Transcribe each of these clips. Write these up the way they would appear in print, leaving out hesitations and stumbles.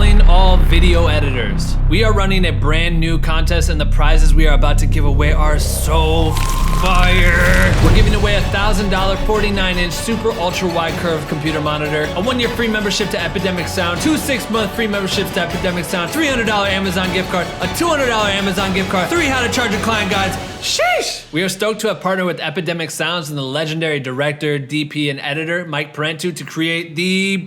calling all video editors. We are running a brand new contest and the prizes we are about to give away are so fire. We're giving away a $1,000 49-inch super ultra wide curved computer monitor, a 1-year free membership to Epidemic Sound, 2 6-month free memberships to Epidemic Sound, $300 Amazon gift card, a $200 Amazon gift card, 3 how to charge your client guides. Sheesh! We are stoked to have partnered with Epidemic Sounds and the legendary director, DP, and editor, Mike Parentu, to create the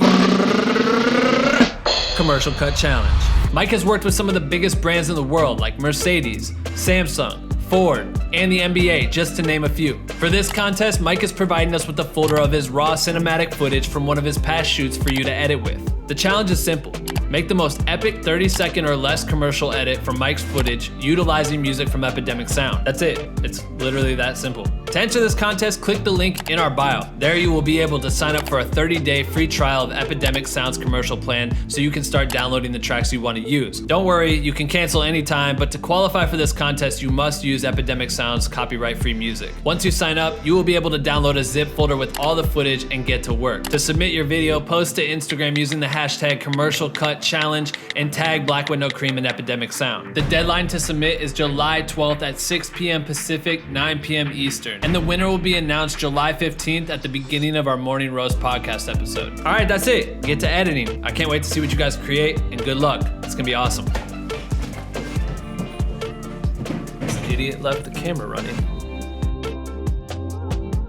Commercial Cut Challenge. Mike has worked with some of the biggest brands in the world like Mercedes, Samsung, Ford, and the NBA, just to name a few. For this contest, Mike is providing us with a folder of his raw cinematic footage from one of his past shoots for you to edit with. The challenge is simple. Make the most epic 30-second or less commercial edit from Mike's footage utilizing music from Epidemic Sound. That's it. It's literally that simple. To enter this contest, click the link in our bio. There you will be able to sign up for a 30-day free trial of Epidemic Sound's commercial plan so you can start downloading the tracks you want to use. Don't worry, you can cancel anytime, but to qualify for this contest, you must use Epidemic Sound's copyright-free music. Once you sign up, you will be able to download a zip folder with all the footage and get to work. To submit your video, post to Instagram using the hashtag Commercial Cut Challenge and tag Black with No Cream and Epidemic Sound. The deadline to submit is July 12th at 6 p.m. Pacific, 9 p.m. Eastern. And the winner will be announced July 15th at the beginning of our Morning Roast podcast episode. All right, that's it. Get to editing. I can't wait to see what you guys create, and good luck. It's gonna be awesome. This idiot left the camera running.